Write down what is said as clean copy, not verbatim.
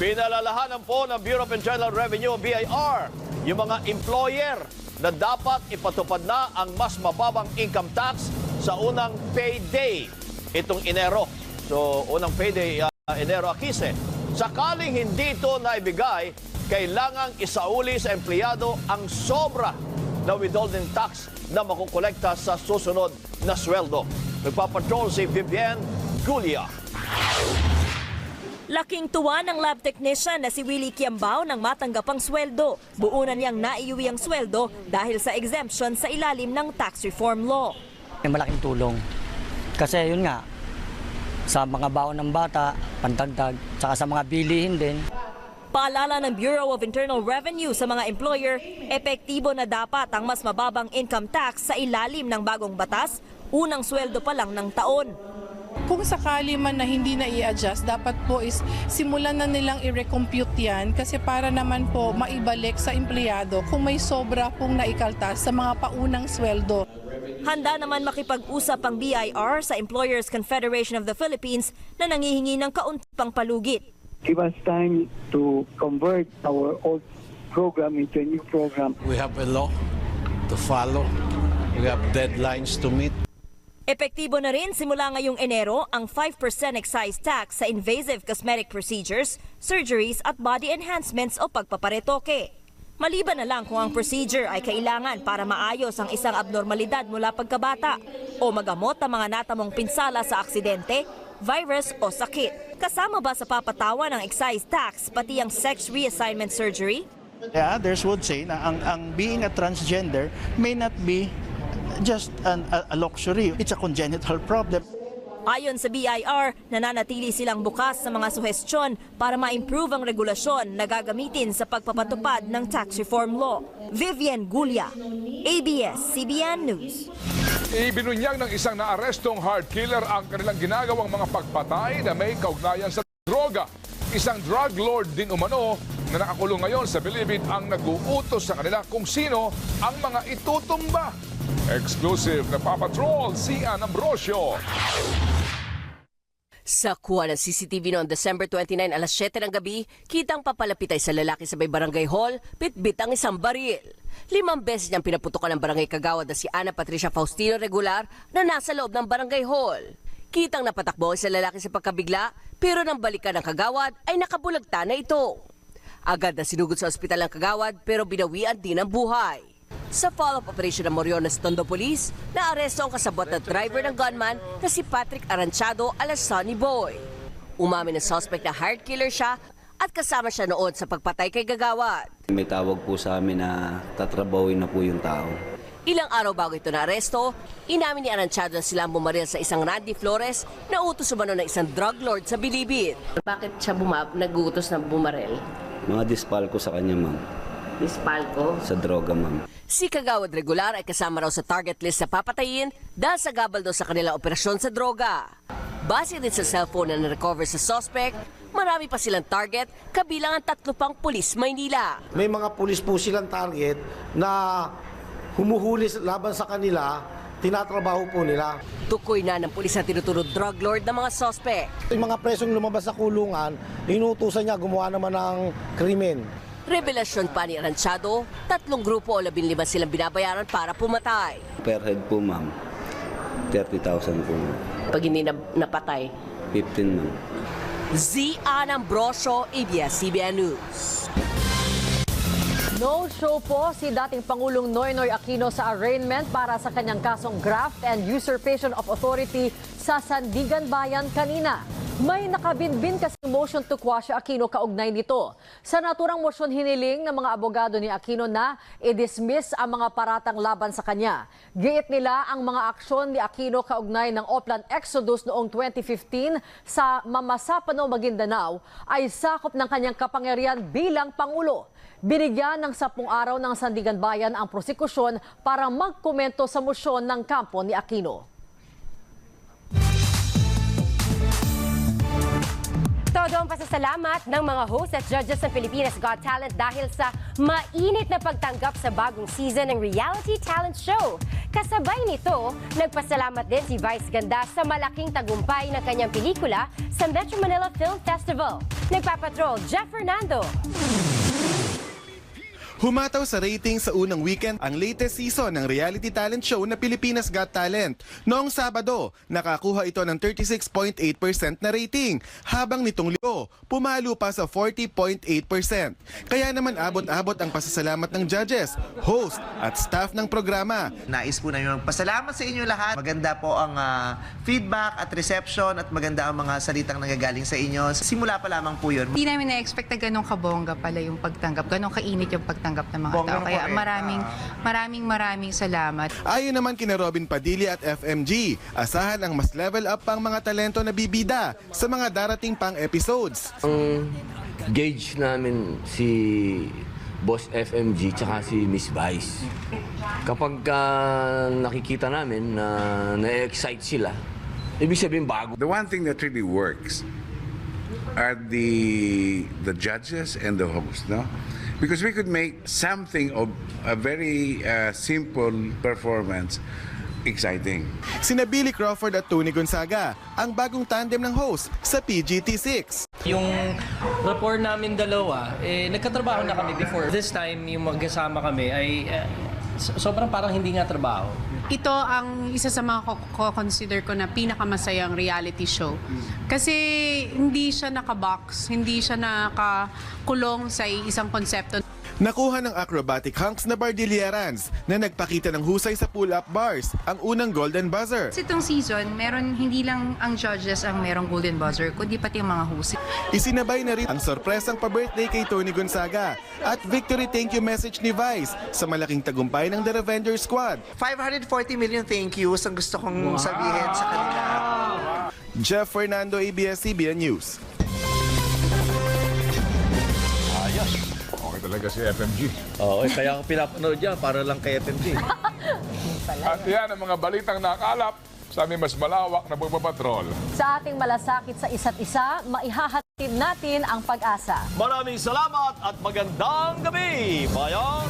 Pinalalahanan po ng Bureau of Internal Revenue, BIR, yung mga employer na dapat ipatupad na ang mas mababang income tax sa unang payday itong Enero. So, unang payday, Enero 15. Sakaling hindi ito naibigay, kailangang isauli sa empleyado ang sobra na withholding tax na makukolekta sa susunod na sweldo. Nagpapatrol si Vivienne Gulia. Laking tuwa ng lab technician na si Willie Kiambao nang matanggap ang sweldo. Buunan niyang naiuwi ang sweldo dahil sa exemption sa ilalim ng tax reform law. May malaking tulong. Kasi yun nga, sa mga baon ng bata, pantagdag, saka sa mga bilihin din. Paalala ng Bureau of Internal Revenue sa mga employer, epektibo na dapat ang mas mababang income tax sa ilalim ng bagong batas, unang sweldo pa lang ng taon. Kung sakali man na hindi na i-adjust, dapat po is simulan na nilang i-recompute yan kasi para naman po maibalik sa empleyado kung may sobra pong naikaltas sa mga paunang sweldo. Handa naman makipag-usap ang BIR sa Employers Confederation of the Philippines na nangihingi ng kaunti pang palugit. Give us time to convert our old program into a new program. We have a law to follow. We have deadlines to meet. Epektibo na rin simula ngayong Enero ang 5% excise tax sa invasive cosmetic procedures, surgeries at body enhancements o pagpaparetoke. Maliban na lang kung ang procedure ay kailangan para maayos ang isang abnormalidad mula pagkabata o magamot ang mga natamong pinsala sa aksidente, virus o sakit. Kasama ba sa papatawa ng excise tax pati ang sex reassignment surgery? Yeah, others would say na ang being a transgender may not be just a luxury. It's a congenital problem. Ayon sa BIR, nananatili silang bukas sa mga suhestyon para ma-improve ang regulasyon na gagamitin sa pagpapatupad ng tax reform law. Vivienne Gulia, ABS-CBN News. Ibinunyag ng isang naarestong hard killer ang kanilang ginagawang mga pagpatay na may kaugnayan sa droga. Isang drug lord din umano na nakakulong ngayon sa Bilibid ang nag-uutos sa kanila kung sino ang mga itutumba. Exclusive na papatrol si Ann Ambrosio. Sa kuha ng CCTV noong December 29 alas 7 ng gabi, kitang papalapit ay sa lalaki sa may barangay hall, bitbit ang isang baril. 5 beses niyang pinaputukan ng barangay kagawad na si Ana Patricia Faustino Regular na nasa loob ng barangay hall. Kitang napatakbo sa lalaki sa pagkabigla, pero nang balikan ng kagawad ay nakabulagta na ito. Agad na sinugod sa ospital ng kagawad pero binawian din ang buhay. Sa follow-up operation ng Moriones Tondo Police, naaresto ang kasabot na driver ng gunman na si Patrick Aranchado alias Sonny Boy. Umamin ng suspect na hard killer siya at kasama siya noon sa pagpatay kay Gagawad. May tawag po sa amin na tatrabawin na po yung tao. Ilang araw bago ito naaresto, inamin ni Aranchado na silang bumaril sa isang Randy Flores na utos umano ng isang drug lord sa Bilibid. Bakit siya nag-uutos na bumaril? Mga dispalko sa kanya, ma'am. Dispalko? Sa droga, ma'am. Si Kagawad Regular ay kasama raw sa target list sa papatayin dahil sa gabal daw sa kanilang operasyon sa droga. Base din sa cellphone na na-recover sa suspect, marami pa silang target, kabilang ang 3 pang pulis Maynila. May mga pulis po silang target na humuhuli laban sa kanila, tinatrabaho po nila. Tukoy na ng pulis na tinuturod drug lord ng mga suspect. Yung mga presong lumabas sa kulungan, inutusan niya gumawa naman ng krimen. Revelasyon pa ni Aranchado, 3 grupo o 15 silang binabayaran para pumatay. Per head po, ma'am. 30,000 po. Pag hindi napatay? 15, ma'am. Ann Ambrosio, ABS-CBN News. No-show po si dating Pangulong Noynoy Aquino sa arraignment para sa kanyang kasong graft and usurpation of authority sa Sandigan Bayan kanina. May nakabinbin kasing motion to quash Aquino kaugnay nito. Sa naturang motion hiniling ng mga abogado ni Aquino na i-dismiss ang mga paratang laban sa kanya. Giit nila ang mga aksyon ni Aquino kaugnay ng Oplan Exodus noong 2015 sa Mamasapano, Maguindanao ay sakop ng kanyang kapangyarihan bilang Pangulo. Binigyan ng 10 araw ng Sandigan Bayan ang prosekusyon para magkomento sa motion ng kampo ni Aquino. Sabado ang pasasalamat ng mga host at judges ng Pilipinas Got Talent dahil sa mainit na pagtanggap sa bagong season ng reality talent show. Kasabay nito, nagpasalamat din si Vice Ganda sa malaking tagumpay ng kanyang pelikula sa Metro Manila Film Festival. Nagpapatrol, Jeff Fernando. Humataw sa rating sa unang weekend ang latest season ng reality talent show na Pilipinas Got Talent. Noong Sabado, nakakuha ito ng 36.8% na rating, habang nitong Linggo, pumalo pa sa 40.8%. Kaya naman abot-abot ang pasasalamat ng judges, host at staff ng programa. Nais po namin magpasalamat sa inyo lahat. Maganda po ang feedback at reception at maganda ang mga salitang nanggagaling sa inyo. Simula pa lamang po yun. Hindi namin na-expect na ganun kabongga pala yung pagtanggap, ganun kainit yung pagtanggap ng mga tao. Kaya maraming salamat. Ayon naman kina Robin Padilla at FMG, asahan ang mas level up pang mga talento na bibida sa mga darating pang episodes. Ang gauge namin si Boss FMG tsaka si Miss Vice. Kapag nakikita namin na na-excite sila, ibig sabihin bago. The one thing that really works are the judges and the host, no? Because we could make something of a very simple performance exciting. Sina Billy Crawford at Tony Gonzaga, ang bagong tandem ng host sa PGT6. Yung rapport namin dalawa, nagkatrabaho na kami before. This time, yung magkasama kami ay sobrang parang hindi nga trabaho. Ito ang isa sa mga consider ko na pinakamasayang reality show. Kasi hindi siya nakabox, hindi siya nakakulong sa isang konsepto. Nakuha ng acrobatic hunks na Bardilierans na nagpakita ng husay sa pull-up bars, ang unang golden buzzer. Kasi itong season, hindi lang ang judges ang merong golden buzzer, kundi pati yung mga host. Isinabay na rin ang sorpresang pa-birthday kay Tony Gonzaga at victory thank you message ni Vice sa malaking tagumpay ng The Revenger Squad. 540 million thank yous ang gusto kong sabihin sa kanila. Jeff Fernando, ABS-CBN News. Ayos. Okay talaga si FMG. Oo, kaya ako pinapanood niya para lang kay FMG. At yan ang mga balitang nakalap sa aming mas malawak na pagpapatrol. Sa ating malasakit sa isa't isa, maihahatid natin ang pag-asa. Maraming salamat at magandang gabi, bayan!